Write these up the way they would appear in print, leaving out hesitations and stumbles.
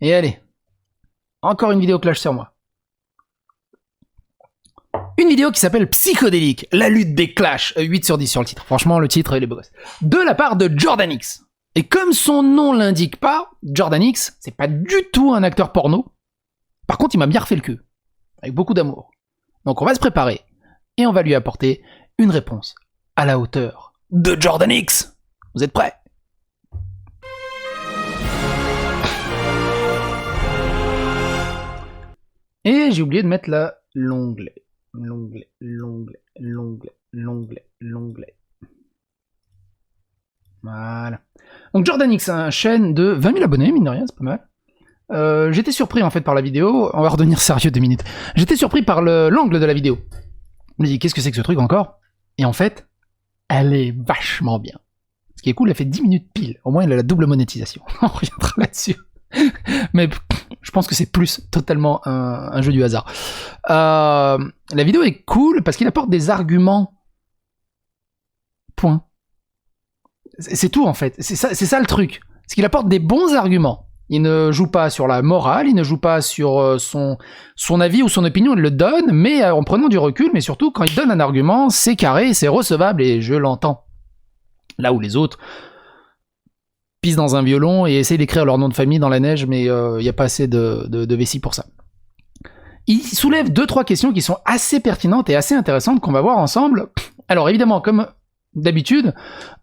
Et allez, encore une vidéo clash sur moi. Une vidéo qui s'appelle Psychodélique, la lutte des clashs, 8 sur 10 sur le titre. Franchement, le titre, il est beau gosse. De la part de Jordan X. Et comme son nom l'indique pas, Jordan X, c'est pas du tout un acteur porno. Par contre, il m'a bien refait le cul. Avec beaucoup d'amour. Donc on va se préparer. Et on va lui apporter une réponse à la hauteur de Jordan X. Vous êtes prêts? Et j'ai oublié de mettre l'onglet. L'onglet. Voilà. Donc Jordan X, une chaîne de 20 000 abonnés, mine de rien, c'est pas mal. J'étais surpris en fait par la vidéo. On va redevenir sérieux 2 minutes. J'étais surpris par l'angle de la vidéo. Je me dis, qu'est-ce que c'est que ce truc encore? Et en fait, elle est vachement bien. Ce qui est cool, elle fait 10 minutes pile. Au moins, elle a la double monétisation. On reviendra là-dessus. Mais je pense que c'est plus totalement un jeu du hasard. La vidéo est cool parce qu'il apporte des arguments. Point. C'est tout en fait. C'est ça le truc. C'est qu'il apporte des bons arguments. Il ne joue pas sur la morale, il ne joue pas sur son avis ou son opinion, il le donne, mais en prenant du recul, mais surtout quand il donne un argument, c'est carré, c'est recevable et je l'entends. Là où les autres pissent dans un violon et essayent d'écrire leur nom de famille dans la neige, mais il n'y a pas assez de vessie pour ça. Il soulève 2-3 questions qui sont assez pertinentes et assez intéressantes qu'on va voir ensemble. Alors évidemment, comme d'habitude,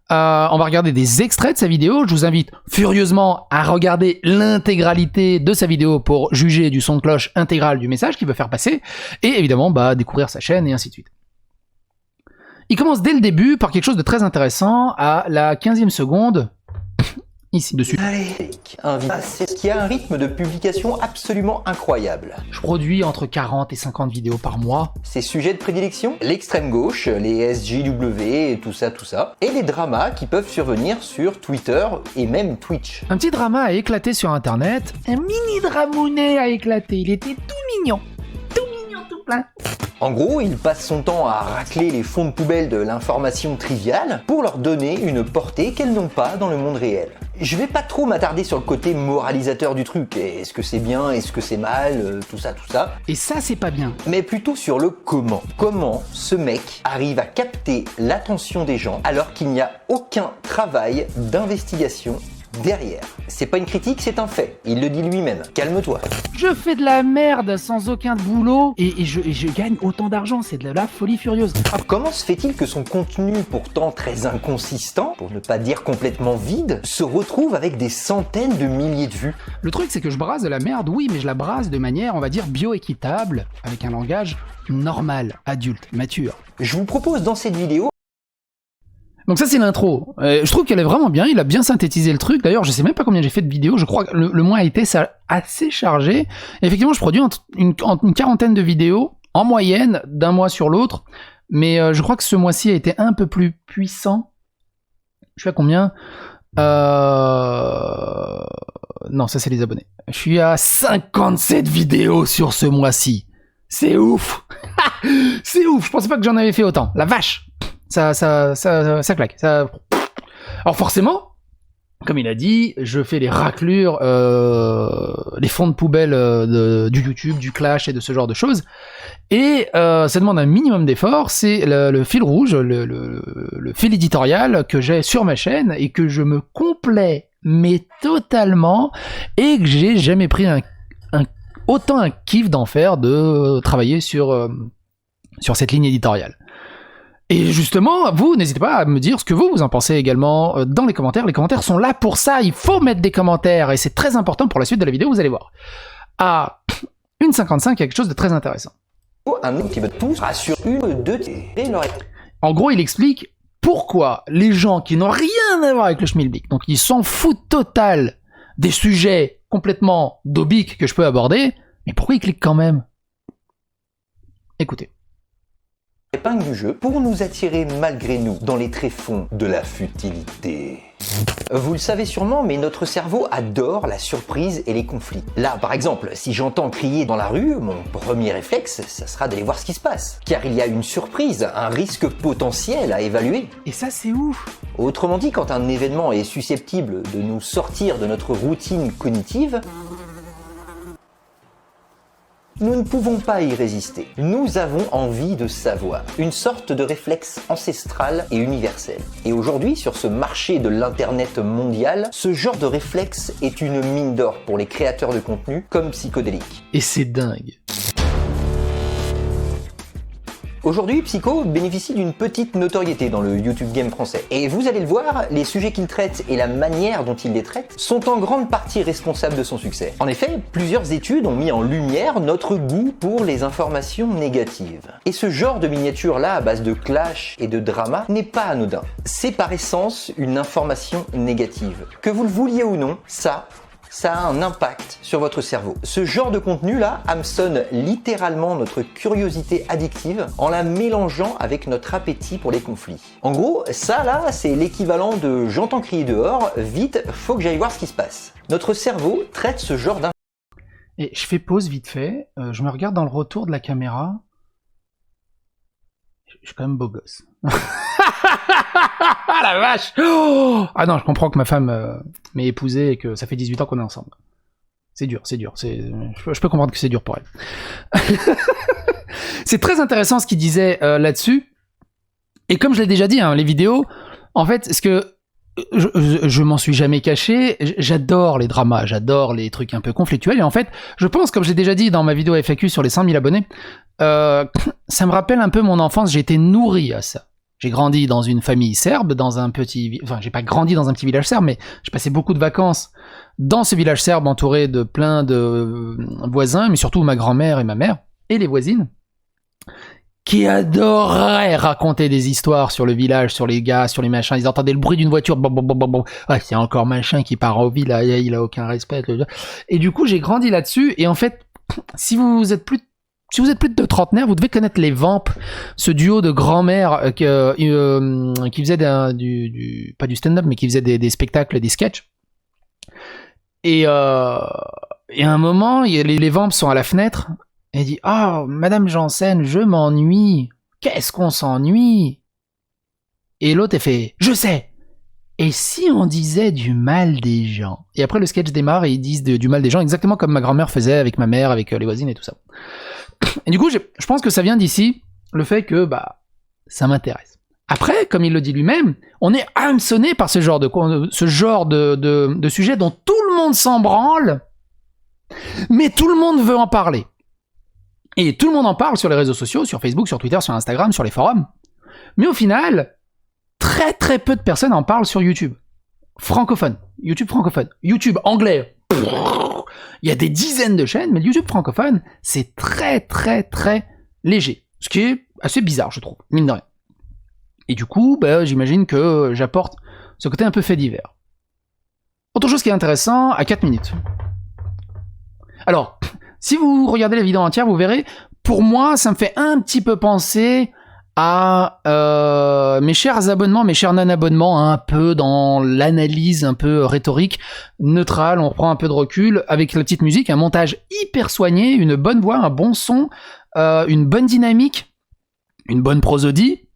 on va regarder des extraits de sa vidéo. Je vous invite furieusement à regarder l'intégralité de sa vidéo pour juger du son de cloche intégral du message qu'il veut faire passer. Et évidemment, découvrir sa chaîne et ainsi de suite. Il commence dès le début par quelque chose de très intéressant à la 15e seconde. Ici, dessus. Allez, c'est qui a un rythme de publication absolument incroyable. Je produis entre 40 et 50 vidéos par mois. Ses sujets de prédilection, l'extrême gauche, les SJW, et tout ça. Et les dramas qui peuvent survenir sur Twitter et même Twitch. Un petit drama a éclaté sur internet. Un mini dramounet a éclaté. Il était tout mignon. Tout plein. En gros, il passe son temps à racler les fonds de poubelle de l'information triviale pour leur donner une portée qu'elles n'ont pas dans le monde réel. Je vais pas trop m'attarder sur le côté moralisateur du truc. Est-ce que c'est bien, est-ce que c'est mal, tout ça. Et ça, c'est pas bien. Mais plutôt sur le comment. Comment ce mec arrive à capter l'attention des gens alors qu'il n'y a aucun travail d'investigation derrière. C'est pas une critique, c'est un fait. Il le dit lui-même. Calme-toi. Je fais de la merde sans aucun boulot et je gagne autant d'argent. C'est de la folie furieuse. Comment se fait-il que son contenu, pourtant très inconsistant, pour ne pas dire complètement vide, se retrouve avec des centaines de milliers de vues? Le truc, c'est que je brasse de la merde, oui, mais je la brasse de manière, on va dire, bioéquitable, avec un langage normal, adulte, mature. Je vous propose dans cette vidéo. Donc ça c'est l'intro. Je trouve qu'elle est vraiment bien, il a bien synthétisé le truc. D'ailleurs, je sais même pas combien j'ai fait de vidéos, je crois que le mois a été assez chargé. Et effectivement, je produis une quarantaine de vidéos, en moyenne, d'un mois sur l'autre. Mais je crois que ce mois-ci a été un peu plus puissant. Je suis à combien Non, ça c'est les abonnés. Je suis à 57 vidéos sur ce mois-ci. C'est ouf. C'est ouf, je pensais pas que j'en avais fait autant. La vache. Ça claque. Alors forcément, comme il a dit, je fais les raclures, les fonds de poubelle du YouTube, du Clash et de ce genre de choses. Et ça demande un minimum d'effort. C'est le fil rouge, le fil éditorial que j'ai sur ma chaîne et que je me complais, mais totalement, et que j'ai jamais pris autant un kiff d'en faire, de travailler sur cette ligne éditoriale. Et justement, vous, n'hésitez pas à me dire ce que vous en pensez également dans les commentaires. Les commentaires sont là pour ça, il faut mettre des commentaires, et c'est très important pour la suite de la vidéo, vous allez voir. À 1,55, il y a quelque chose de très intéressant. Un homme qui veut tous rassure une, deux, et en gros, il explique pourquoi les gens qui n'ont rien à voir avec le schmilblick, donc ils s'en foutent total des sujets complètement dobiques que je peux aborder, mais pourquoi ils cliquent quand même? Écoutez. Épingle du jeu pour nous attirer malgré nous dans les tréfonds de la futilité. Vous le savez sûrement, mais notre cerveau adore la surprise et les conflits. Là, par exemple, si j'entends crier dans la rue, mon premier réflexe, ça sera d'aller voir ce qui se passe. Car il y a une surprise, un risque potentiel à évaluer. Et ça, c'est ouf. Autrement dit, quand un événement est susceptible de nous sortir de notre routine cognitive, Nous ne pouvons pas y résister. Nous avons envie de savoir. Une sorte de réflexe ancestral et universel. Et aujourd'hui, sur ce marché de l'internet mondial, ce genre de réflexe est une mine d'or pour les créateurs de contenu comme Psychodélique. Et c'est dingue. Aujourd'hui, Psycho bénéficie d'une petite notoriété dans le YouTube game français. Et vous allez le voir, les sujets qu'il traite et la manière dont il les traite sont en grande partie responsables de son succès. En effet, plusieurs études ont mis en lumière notre goût pour les informations négatives. Et ce genre de miniature-là, à base de clash et de drama, n'est pas anodin. C'est par essence une information négative. Que vous le vouliez ou non, ça a un impact sur votre cerveau. Ce genre de contenu-là hameçonne littéralement notre curiosité addictive en la mélangeant avec notre appétit pour les conflits. En gros, ça là, c'est l'équivalent de « j'entends crier dehors, vite, faut que j'aille voir ce qui se passe ». Notre cerveau traite ce genre d'informations. Et je fais pause vite fait, je me regarde dans le retour de la caméra. Je suis quand même beau gosse. La vache! Oh, ah non, je comprends que ma femme m'ait épousé et que ça fait 18 ans qu'on est ensemble. C'est dur, c'est dur. Je peux comprendre que c'est dur pour elle. C'est très intéressant ce qu'il disait là-dessus. Et comme je l'ai déjà dit, hein, les vidéos, en fait, ce que je m'en suis jamais caché, j'adore les dramas, j'adore les trucs un peu conflictuels. Et en fait, je pense, comme j'ai déjà dit dans ma vidéo FAQ sur les 100 000 abonnés, ça me rappelle un peu mon enfance, j'ai été nourri à ça. J'ai grandi dans une famille serbe, dans un petit... Enfin, j'ai pas grandi dans un petit village serbe, mais j'ai passé beaucoup de vacances dans ce village serbe entouré de plein de voisins, mais surtout ma grand-mère et ma mère, et les voisines, qui adoraient raconter des histoires sur le village, sur les gars, sur les machins. Ils entendaient le bruit d'une voiture, ouais, c'est encore machin qui part en ville, il a aucun respect. Et du coup, j'ai grandi là-dessus, et en fait, si vous êtes plus de trentenaire, vous devez connaître les Vamps, ce duo de grand-mère qui faisait pas du stand-up, mais qui faisait des spectacles, des sketchs. Et à un moment, les Vamps sont à la fenêtre, et il dit « Oh, Madame Janssen, je m'ennuie. Qu'est-ce qu'on s'ennuie ?» Et l'autre, elle fait « Je sais. Et si on disait du mal des gens ?» Et après, le sketch démarre et ils disent du mal des gens, exactement comme ma grand-mère faisait avec ma mère, avec les voisines et tout ça. Et du coup, je pense que ça vient d'ici, le fait que ça m'intéresse. Après, comme il le dit lui-même, on est hameçonné par ce genre de sujet dont tout le monde s'en branle, mais tout le monde veut en parler. Et tout le monde en parle sur les réseaux sociaux, sur Facebook, sur Twitter, sur Instagram, sur les forums. Mais au final, très très peu de personnes en parlent sur YouTube. Francophone. YouTube francophone. YouTube anglais. Il y a des dizaines de chaînes, mais le YouTube francophone, c'est très très très léger. Ce qui est assez bizarre, je trouve, mine de rien. Et du coup, j'imagine que j'apporte ce côté un peu fait divers. Autre chose qui est intéressant, à 4 minutes. Alors, si vous regardez la vidéo entière, vous verrez, pour moi, ça me fait un petit peu penser à mes chers abonnements, mes chers non-abonnements, un peu dans l'analyse un peu rhétorique, neutrale, on reprend un peu de recul, avec la petite musique, un montage hyper soigné, une bonne voix, un bon son, une bonne dynamique, une bonne prosodie,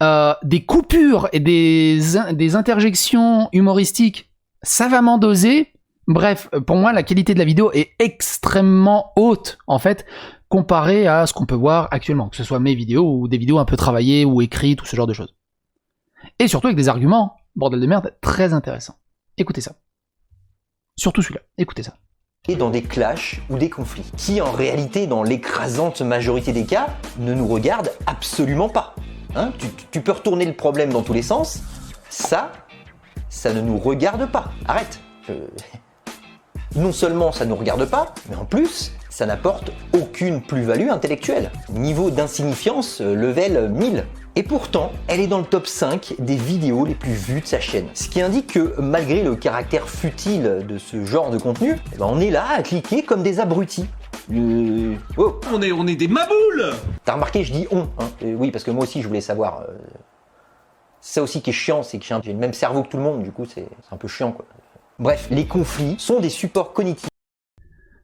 des coupures et des interjections humoristiques savamment dosées. Bref, pour moi, la qualité de la vidéo est extrêmement haute, en fait, comparée à ce qu'on peut voir actuellement, que ce soit mes vidéos ou des vidéos un peu travaillées ou écrites ou ce genre de choses. Et surtout avec des arguments, bordel de merde, très intéressants. Écoutez ça. Surtout celui-là, écoutez ça. Et dans des clashs ou des conflits, qui en réalité, dans l'écrasante majorité des cas, ne nous regardent absolument pas. Hein, tu peux retourner le problème dans tous les sens, ça ne nous regarde pas. Arrête. Non seulement ça ne nous regarde pas, mais en plus, ça n'apporte aucune plus-value intellectuelle. Niveau d'insignifiance, level 1000. Et pourtant, elle est dans le top 5 des vidéos les plus vues de sa chaîne. Ce qui indique que, malgré le caractère futile de ce genre de contenu, on est là à cliquer comme des abrutis. Oh. On est des maboules. T'as remarqué, je dis on, hein. Oui, parce que moi aussi je voulais savoir. C'est ça aussi qui est chiant, c'est que j'ai le même cerveau que tout le monde, du coup c'est un peu chiant quoi. Bref, les conflits sont des supports cognitifs.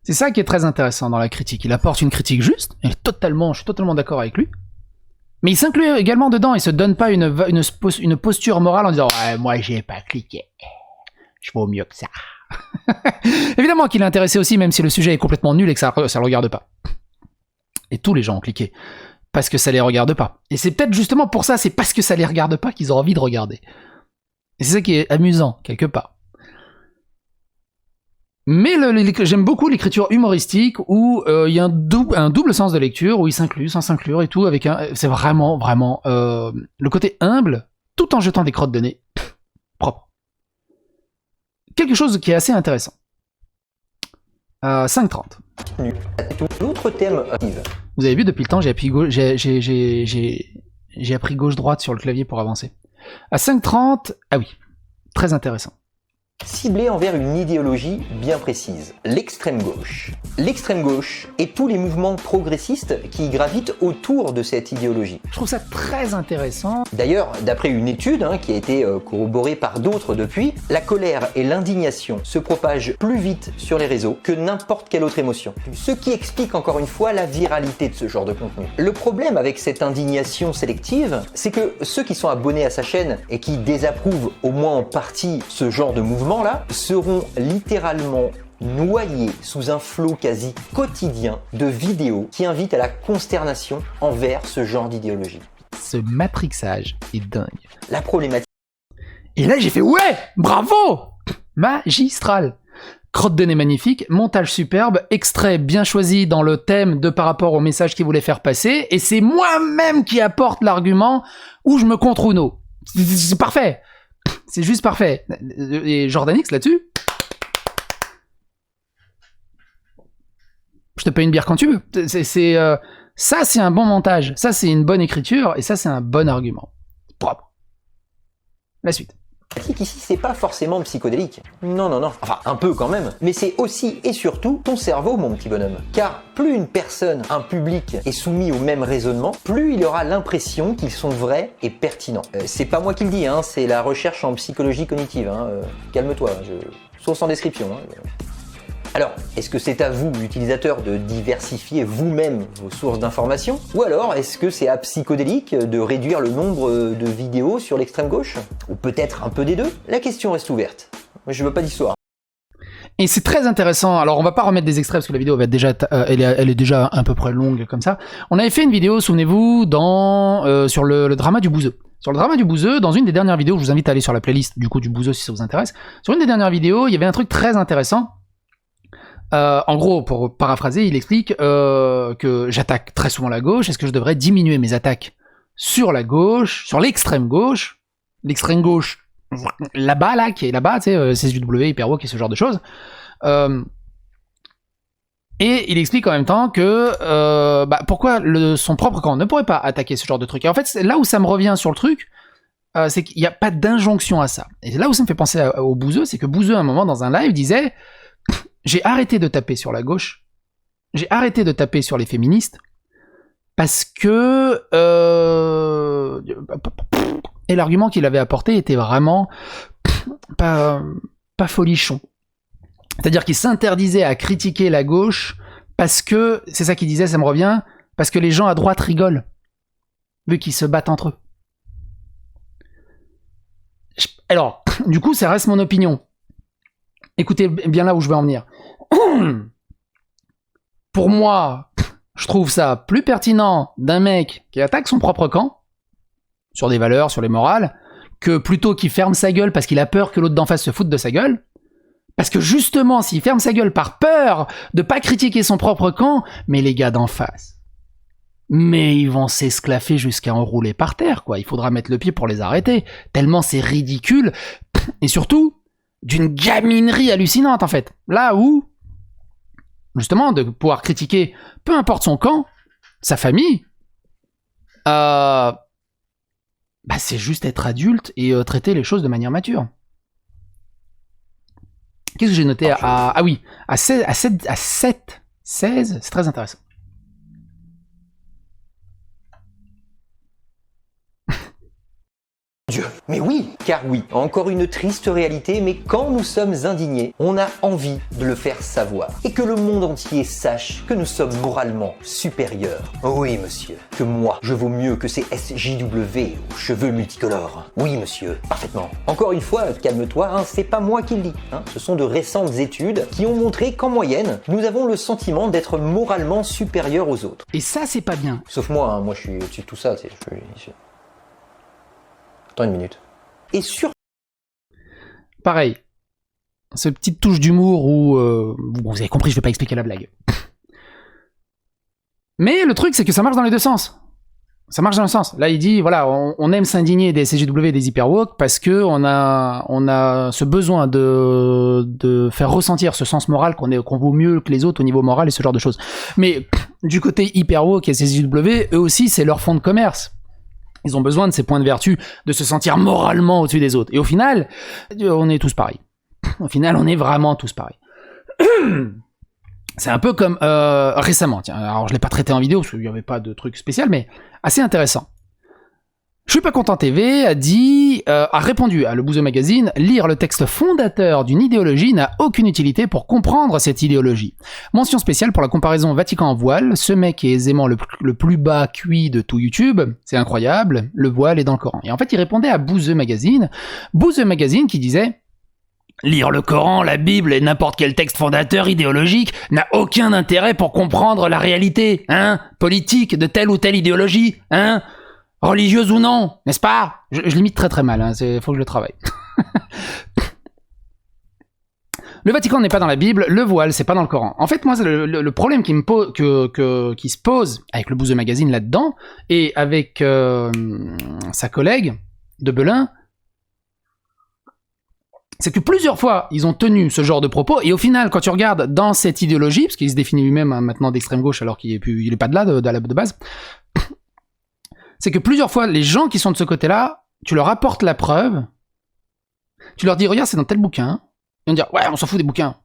C'est ça qui est très intéressant dans la critique. Il apporte une critique juste, et je suis totalement d'accord avec lui. Mais il s'inclut également dedans, il se donne pas une posture morale en disant « Ouais, moi j'ai pas cliqué, je vaux mieux que ça ». Évidemment, évidemment qu'il est intéressé aussi, même si le sujet est complètement nul et que ça le regarde pas. Et tous les gens ont cliqué. Parce que ça les regarde pas. Et c'est peut-être justement pour ça, c'est parce que ça les regarde pas qu'ils ont envie de regarder. Et c'est ça qui est amusant, quelque part. Mais j'aime beaucoup l'écriture humoristique où il y a un double sens de lecture, où il s'inclut, sans s'inclure et tout, c'est vraiment, vraiment le côté humble, tout en jetant des crottes de nez. Propre. Quelque chose qui est assez intéressant. 5:30. L'autre thème. Vous avez vu, depuis le temps, j'ai appris gauche-droite sur le clavier pour avancer. À 5:30, ah oui, très intéressant. Ciblé envers une idéologie bien précise, l'extrême gauche. L'extrême gauche et tous les mouvements progressistes qui gravitent autour de cette idéologie. Je trouve ça très intéressant. D'ailleurs, d'après une étude qui a été corroborée par d'autres depuis, la colère et l'indignation se propagent plus vite sur les réseaux que n'importe quelle autre émotion. Ce qui explique encore une fois la viralité de ce genre de contenu. Le problème avec cette indignation sélective, c'est que ceux qui sont abonnés à sa chaîne et qui désapprouvent au moins en partie ce genre de mouvement là seront littéralement noyés sous un flot quasi quotidien de vidéos qui invitent à la consternation envers ce genre d'idéologie. Ce matrixage est dingue. La problématique... Et là j'ai fait ouais, bravo, magistral. Crotte de nez magnifique, montage superbe, extrait bien choisi dans le thème de par rapport au message qu'il voulait faire passer, et c'est moi-même qui apporte l'argument où je me contre Uno. C'est parfait. C'est juste parfait. Et Jordanix là-dessus, je te paye une bière quand tu veux. Ça, c'est un bon montage. Ça, c'est une bonne écriture. Et ça, c'est un bon argument. Propre. La suite. Ici, c'est pas forcément psychodélique. Non, non, non. Enfin, un peu quand même. Mais c'est aussi et surtout ton cerveau, mon petit bonhomme. Car plus une personne, un public, est soumis au même raisonnement, plus il aura l'impression qu'ils sont vrais et pertinents. C'est pas moi qui le dis, c'est la recherche en psychologie cognitive. Calme-toi, source en description. Alors, est-ce que c'est à vous, utilisateurs, de diversifier vous-même vos sources d'informations? Ou alors, est-ce que c'est à psychodélique de réduire le nombre de vidéos sur l'extrême gauche? Ou peut-être un peu des deux? La question reste ouverte. Je veux pas d'histoire. Et c'est très intéressant. Alors, on va pas remettre des extraits parce que la vidéo va être déjà, elle est déjà à peu près longue comme ça. On avait fait une vidéo, souvenez-vous, sur le drama du bouseux. Sur le drama du bouseux, dans une des dernières vidéos, je vous invite à aller sur la playlist du coup du bouseux si ça vous intéresse. Sur une des dernières vidéos, il y avait un truc très intéressant. En gros, pour paraphraser, il explique que j'attaque très souvent la gauche. Est-ce que je devrais diminuer mes attaques sur la gauche, sur l'extrême gauche, là-bas, là, qui est là-bas, tu sais, CSW, Hyperwalk et ce genre de choses. Et il explique en même temps que pourquoi son propre camp ne pourrait pas attaquer ce genre de truc. Et en fait, c'est là où ça me revient sur le truc, c'est qu'il n'y a pas d'injonction à ça. Et là où ça me fait penser au Bouzeux, c'est que Bouzeux, à un moment, dans un live, disait... J'ai arrêté de taper sur la gauche, j'ai arrêté de taper sur les féministes, parce que... Et l'argument qu'il avait apporté était vraiment pas folichon. C'est-à-dire qu'il s'interdisait à critiquer la gauche, parce que, c'est ça qu'il disait, ça me revient, parce que les gens à droite rigolent, vu qu'ils se battent entre eux. Alors, du coup, ça reste mon opinion. Écoutez bien là où je veux en venir. Pour moi, je trouve ça plus pertinent d'un mec qui attaque son propre camp, sur des valeurs, sur les morales, que plutôt qu'il ferme sa gueule parce qu'il a peur que l'autre d'en face se foute de sa gueule. Parce que justement, s'il ferme sa gueule par peur de pas critiquer son propre camp, mais les gars d'en face, mais ils vont s'esclaffer jusqu'à enrouler par terre, quoi. Il faudra mettre le pied pour les arrêter, tellement c'est ridicule, et surtout... d'une gaminerie hallucinante en fait. Là où, justement, de pouvoir critiquer peu importe son camp, sa famille, c'est juste être adulte et traiter les choses de manière mature. Qu'est-ce que j'ai noté à 16, c'est très intéressant. Dieu. Mais oui, car oui, encore une triste réalité, mais quand nous sommes indignés, on a envie de le faire savoir. Et que le monde entier sache que nous sommes moralement supérieurs. Oui, monsieur, que moi, je vaux mieux que ces SJW aux cheveux multicolores. Oui, monsieur, parfaitement. Encore une fois, calme-toi, hein, c'est pas moi qui le dis. Hein. Ce sont de récentes études qui ont montré qu'en moyenne, nous avons le sentiment d'être moralement supérieurs aux autres. Et ça, c'est pas bien. Sauf moi, hein, moi je suis au-dessus de tout ça. Attends une minute. Et sur... Pareil. Cette petite touche d'humour où... bon, vous avez compris, je vais pas expliquer la blague. Mais le truc, c'est que ça marche dans les deux sens. Ça marche dans le sens. Là, il dit, voilà, on aime s'indigner des CGW et des hyperwoke parce que on a ce besoin de faire ressentir ce sens moral qu'on vaut mieux que les autres au niveau moral et ce genre de choses. Mais du côté hyperwoke et CGW, eux aussi, c'est leur fond de commerce. Ils ont besoin de ces points de vertu, de se sentir moralement au-dessus des autres. Et au final, on est tous pareils. Au final, on est vraiment tous pareils. C'est un peu comme récemment, tiens, alors je l'ai pas traité en vidéo parce qu'il n'y avait pas de truc spécial, mais assez intéressant. Je suis pas content TV a répondu à Le Bouzeux Magazine, lire le texte fondateur d'une idéologie n'a aucune utilité pour comprendre cette idéologie. Mention spéciale pour la comparaison Vatican en voile, ce mec est aisément le plus bas cuit de tout YouTube, c'est incroyable, le voile est dans le Coran. Et en fait il répondait à Bouzeux Magazine qui disait: lire le Coran, la Bible et n'importe quel texte fondateur idéologique n'a aucun intérêt pour comprendre la réalité, hein, politique de telle ou telle idéologie, hein, religieuse ou non, n'est-ce pas? Je l'imite très très mal, hein, faut que je le travaille. Le Vatican n'est pas dans la Bible, le voile c'est pas dans le Coran. En fait, moi, le problème qui se pose avec le Bouzeux Magazine là-dedans, et avec sa collègue de Belin, c'est que plusieurs fois, ils ont tenu ce genre de propos, et au final, quand tu regardes dans cette idéologie, parce qu'il se définit lui-même hein, maintenant d'extrême gauche, alors qu'il est pas de là, de base, c'est que plusieurs fois, les gens qui sont de ce côté-là, tu leur apportes la preuve, tu leur dis, regarde, c'est dans tel bouquin, ils vont dire, ouais, on s'en fout des bouquins.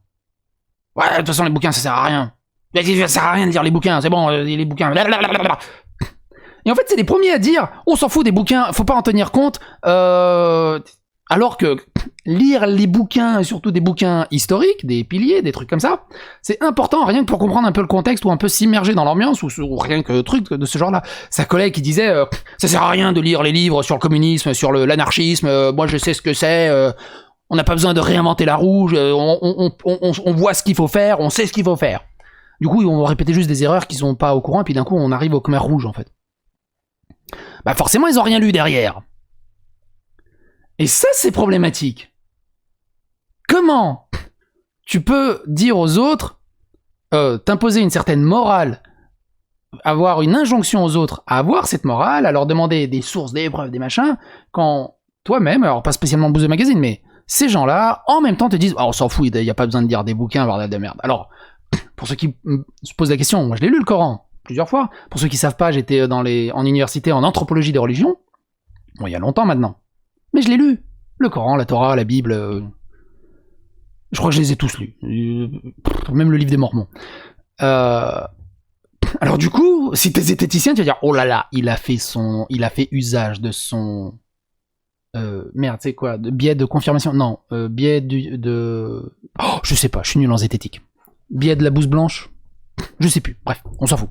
Ouais, de toute façon, les bouquins, ça sert à rien. Ça sert à rien de lire les bouquins, c'est bon, les bouquins, blablabla. Et en fait, c'est les premiers à dire, on s'en fout des bouquins, faut pas en tenir compte, alors que lire les bouquins, et surtout des bouquins historiques, des piliers, des trucs comme ça, c'est important rien que pour comprendre un peu le contexte ou un peu s'immerger dans l'ambiance ou rien que truc de ce genre-là. Sa collègue qui disait ça sert à rien de lire les livres sur le communisme, sur l'anarchisme, moi je sais ce que c'est, on n'a pas besoin de réinventer la roue, on voit ce qu'il faut faire, on sait ce qu'il faut faire. Du coup, on va répéter juste des erreurs qu'ils sont pas au courant et puis d'un coup on arrive au Khmer rouge en fait. Bah forcément ils ont rien lu derrière. Et ça, c'est problématique. Comment tu peux dire aux autres, t'imposer une certaine morale, avoir une injonction aux autres à avoir cette morale, à leur demander des sources, des preuves, des machins, quand toi-même, alors pas spécialement Bouzeux Magazine, mais ces gens-là, en même temps, te disent, oh, on s'en fout, il n'y a pas besoin de lire des bouquins, bordel de merde. Alors, pour ceux qui se posent la question, moi je l'ai lu le Coran, plusieurs fois. Pour ceux qui savent pas, j'étais en université en anthropologie des religions, bon, il y a longtemps maintenant. Mais je l'ai lu. Le Coran, la Torah, la Bible... je crois que je les ai tous lus. Même le livre des Mormons. Alors du coup, si t'es zététicien, tu vas dire, oh là là, il a fait usage de son... merde, c'est quoi, de biais de confirmation? Non, biais de... Oh, je sais pas, je suis nul en zététique. Biais de la bouse blanche? Je sais plus, bref, on s'en fout.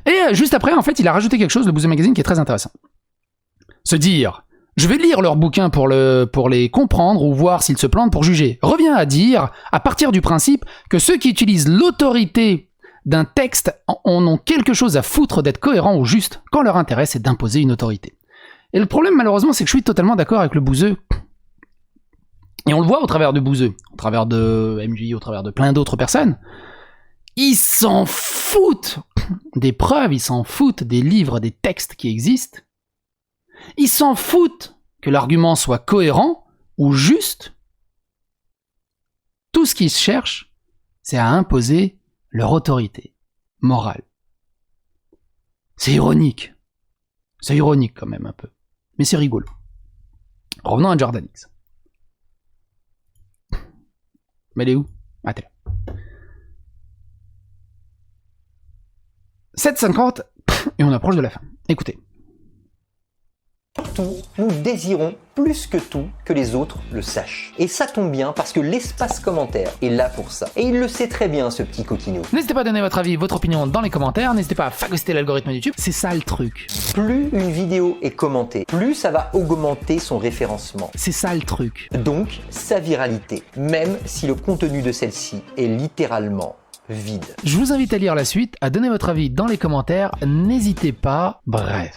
Et juste après, en fait, il a rajouté quelque chose, le Bouzeux Magazine, qui est très intéressant. Se dire... je vais lire leurs bouquins pour les comprendre ou voir s'ils se plantent pour juger. Revient à dire, à partir du principe que ceux qui utilisent l'autorité d'un texte en ont quelque chose à foutre d'être cohérent ou juste quand leur intérêt c'est d'imposer une autorité. Et le problème malheureusement c'est que je suis totalement d'accord avec le Bouzeux. Et on le voit au travers de Bouzeux, au travers de MJ, au travers de plein d'autres personnes. Ils s'en foutent des preuves, ils s'en foutent des livres, des textes qui existent. Ils s'en foutent que l'argument soit cohérent ou juste. Tout ce qu'ils cherchent, c'est à imposer leur autorité morale. C'est ironique. C'est ironique quand même un peu. Mais c'est rigolo. Revenons à Jordan X. Mais elle est où? Ah, t'es là. 7h50 et on approche de la fin. Écoutez. Surtout, nous désirons plus que tout que les autres le sachent. Et ça tombe bien parce que l'espace commentaire est là pour ça. Et il le sait très bien, ce petit coquinou. N'hésitez pas à donner votre avis, votre opinion dans les commentaires. N'hésitez pas à phagocyter l'algorithme de YouTube. C'est ça le truc. Plus une vidéo est commentée, plus ça va augmenter son référencement. C'est ça le truc. Donc, sa viralité, même si le contenu de celle-ci est littéralement vide. Je vous invite à lire la suite, à donner votre avis dans les commentaires. N'hésitez pas,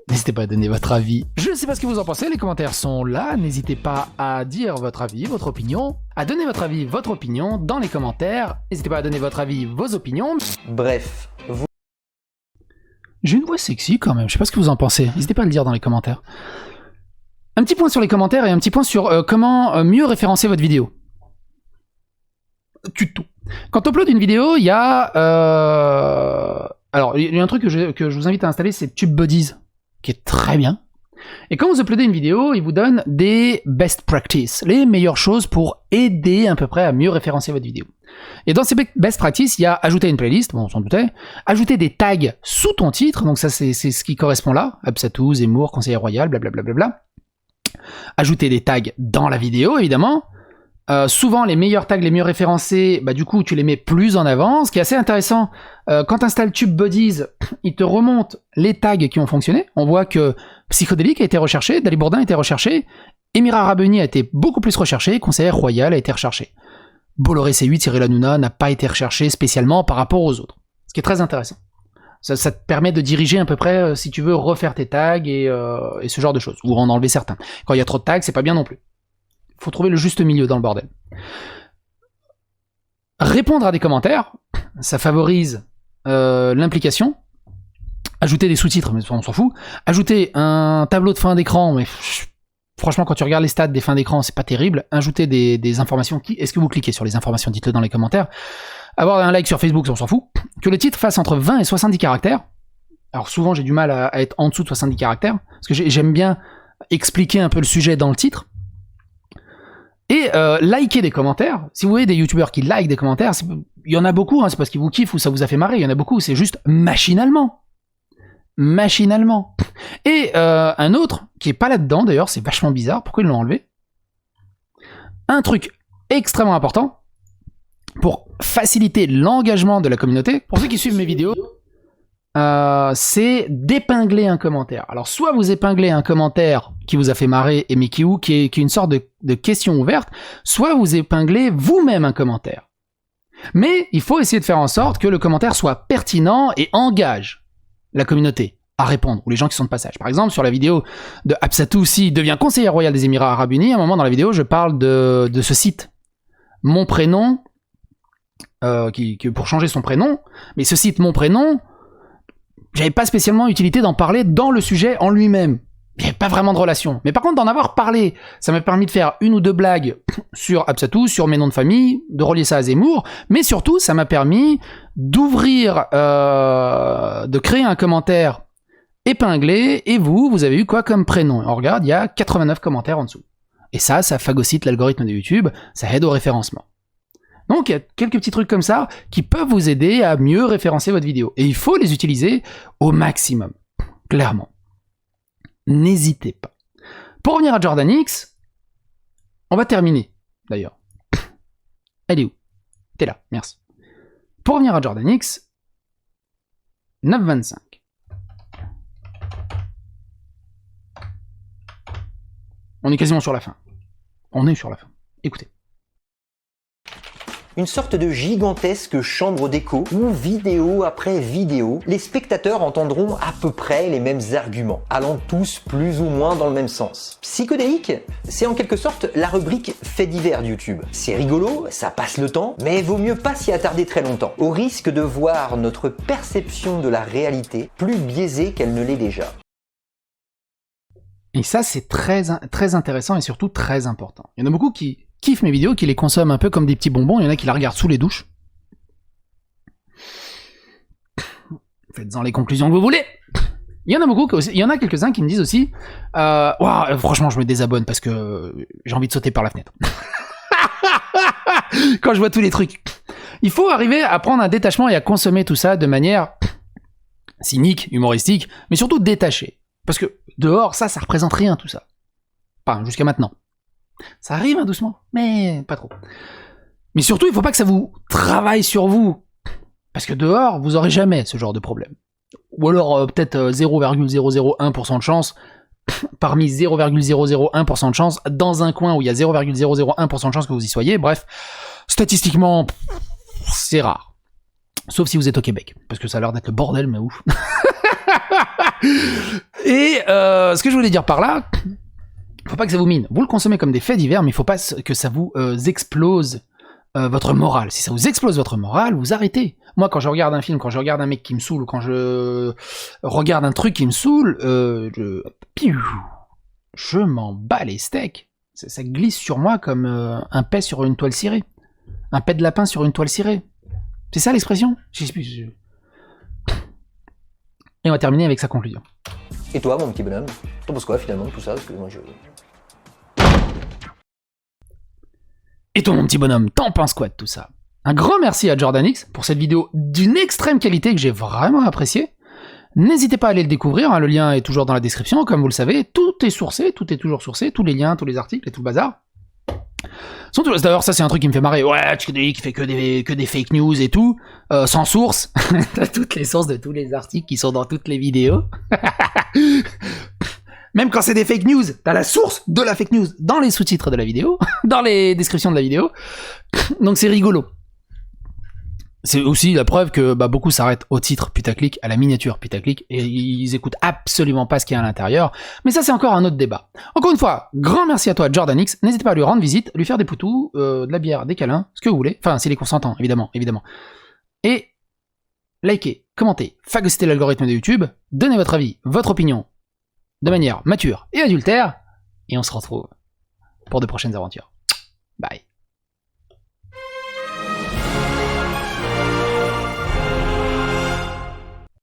n'hésitez pas à donner votre avis. Je ne sais pas ce que vous en pensez, les commentaires sont là. N'hésitez pas à dire votre avis, votre opinion, à donner votre avis, votre opinion dans les commentaires. N'hésitez pas à donner votre avis, vos opinions. Bref, vous... J'ai une voix sexy quand même, je sais pas ce que vous en pensez. N'hésitez pas à le dire dans les commentaires. Un petit point sur les commentaires et un petit point sur comment mieux référencer votre vidéo. Tuto. Quand on upload une vidéo, il y a... Alors, il y a un truc que je vous invite à installer, c'est TubeBuddies, qui est très bien. Et quand vous uploadez une vidéo, il vous donne des best practices, les meilleures choses pour aider à peu près à mieux référencer votre vidéo. Et dans ces best practices, il y a ajouter une playlist, bon on s'en doutait, ajouter des tags sous ton titre, donc ça c'est ce qui correspond là, Absatou, Zemmour, conseiller royal, blablabla. Ajouter des tags dans la vidéo, évidemment. Souvent, les meilleurs tags les mieux référencés, du coup, tu les mets plus en avant. Ce qui est assez intéressant, quand tu installes TubeBuddies, il te remonte les tags qui ont fonctionné. On voit que Psychodélique a été recherché, Dali Bourdin a été recherché, Émirats Arabes Unis a été beaucoup plus recherché, Conseiller royal a été recherché. Bolloré C8, Cyril Hanouna n'a pas été recherché spécialement par rapport aux autres. Ce qui est très intéressant. Ça te permet de diriger à peu près, si tu veux, refaire tes tags et ce genre de choses. Ou en enlever certains. Quand il y a trop de tags, c'est pas bien non plus. Faut trouver le juste milieu dans le bordel. Répondre à des commentaires, ça favorise l'implication. Ajouter des sous-titres, mais on s'en fout. Ajouter un tableau de fin d'écran, mais franchement, quand tu regardes les stats des fins d'écran, c'est pas terrible. Ajouter des informations. Est-ce que vous cliquez sur les informations? Dites-le dans les commentaires. Avoir un like sur Facebook, on s'en fout. Que le titre fasse entre 20 et 70 caractères. Alors souvent, j'ai du mal à être en dessous de 70 caractères, parce que j'aime bien expliquer un peu le sujet dans le titre. Et liker des commentaires. Si vous voyez des youtubeurs qui like des commentaires, il y en a beaucoup, hein, c'est parce qu'ils vous kiffent ou ça vous a fait marrer, il y en a beaucoup, c'est juste machinalement. Machinalement. Et un autre, qui est pas là-dedans d'ailleurs, c'est vachement bizarre, pourquoi ils l'ont enlevé? Un truc extrêmement important, pour faciliter l'engagement de la communauté, pour ceux qui suivent mes vidéos, c'est d'épingler un commentaire. Alors soit vous épinglez un commentaire qui vous a fait marrer et mais qui est une sorte de question ouverte, soit vous épinglez vous-même un commentaire. Mais il faut essayer de faire en sorte que le commentaire soit pertinent et engage la communauté à répondre, ou les gens qui sont de passage. Par exemple, sur la vidéo de Absatou, s'il devient conseiller royal des Émirats Arabes Unis, à un moment dans la vidéo, je parle de ce site. Mon prénom, pour changer son prénom, mais ce site Mon Prénom, j'avais pas spécialement utilité d'en parler dans le sujet en lui-même. Il n'y avait pas vraiment de relation. Mais par contre, d'en avoir parlé, ça m'a permis de faire une ou deux blagues sur Absatou, sur mes noms de famille, de relier ça à Zemmour, mais surtout, ça m'a permis d'ouvrir, de créer un commentaire épinglé, et vous avez eu quoi comme prénom? On regarde, il y a 89 commentaires en dessous. Et ça phagocyte l'algorithme de YouTube, ça aide au référencement. Donc il y a quelques petits trucs comme ça qui peuvent vous aider à mieux référencer votre vidéo. Et il faut les utiliser au maximum, clairement. N'hésitez pas. Pour revenir à Jordan X, on va terminer, d'ailleurs. Elle est où? T'es là, merci. Pour revenir à Jordan X, 9,25. On est quasiment sur la fin. On est sur la fin. Écoutez. Une sorte de gigantesque chambre d'écho où, vidéo après vidéo, les spectateurs entendront à peu près les mêmes arguments, allant tous plus ou moins dans le même sens. Psychodélique, c'est en quelque sorte la rubrique faits divers de YouTube. C'est rigolo, ça passe le temps, mais vaut mieux pas s'y attarder très longtemps, au risque de voir notre perception de la réalité plus biaisée qu'elle ne l'est déjà. Et ça, c'est très intéressant et surtout très important. Il y en a beaucoup qui kiffent mes vidéos, qui les consomment un peu comme des petits bonbons. Il y en a qui la regardent sous les douches. Faites-en les conclusions que vous voulez. Il y en a beaucoup, il y en a quelques-uns qui me disent aussi wow, franchement, je me désabonne parce que j'ai envie de sauter par la fenêtre. Quand je vois tous les trucs. Il faut arriver à prendre un détachement et à consommer tout ça de manière cynique, humoristique, mais surtout détachée. Parce que dehors, ça représente rien tout ça. Enfin, jusqu'à maintenant. Ça arrive, hein, doucement, mais pas trop. Mais surtout, il faut pas que ça vous travaille sur vous. Parce que dehors, vous aurez jamais ce genre de problème. Ou alors peut-être 0,001% de chance, parmi 0,001% de chance, dans un coin où il y a 0,001% de chance que vous y soyez. Bref, statistiquement, c'est rare. Sauf si vous êtes au Québec, parce que ça a l'air d'être le bordel, mais ouf. Et ce que je voulais dire par là, faut pas que ça vous mine. Vous le consommez comme des faits divers, mais il faut pas que ça vous explose votre morale. Si ça vous explose votre morale, vous arrêtez. Moi, quand je regarde un film, quand je regarde un mec qui me saoule, ou quand je regarde un truc qui me saoule, je m'en bats les steaks. Ça glisse sur moi comme un paix sur une toile cirée. Un paix de lapin sur une toile cirée. C'est ça l'expression ? Et on va terminer avec sa conclusion. Et toi, mon petit bonhomme, t'en penses quoi finalement de tout ça? Parce que moi, Et toi, mon petit bonhomme, t'en penses quoi de tout ça? Un grand merci à Jordanix pour cette vidéo d'une extrême qualité que j'ai vraiment appréciée. N'hésitez pas à aller le découvrir, hein, le lien est toujours dans la description, comme vous le savez, tout est sourcé, tout est toujours sourcé, tous les liens, tous les articles et tout le bazar. D'ailleurs, ça c'est un truc qui me fait marrer. Ouais, tu dis qu'il fait que des fake news et tout, sans source. T'as toutes les sources de tous les articles qui sont dans toutes les vidéos. Même quand c'est des fake news, t'as la source de la fake news dans les sous-titres de la vidéo, dans les descriptions de la vidéo. Donc c'est rigolo. C'est aussi la preuve que beaucoup s'arrêtent au titre putaclic, à la miniature putaclic, et ils écoutent absolument pas ce qu'il y a à l'intérieur. Mais ça, c'est encore un autre débat. Encore une fois, grand merci à toi, Jordanix. N'hésitez pas à lui rendre visite, lui faire des poutous, de la bière, des câlins, ce que vous voulez. Enfin, s'il est consentant, évidemment. Et likez, commentez, phagocytez l'algorithme de YouTube, donnez votre avis, votre opinion, de manière mature et adultère, et on se retrouve pour de prochaines aventures. Bye.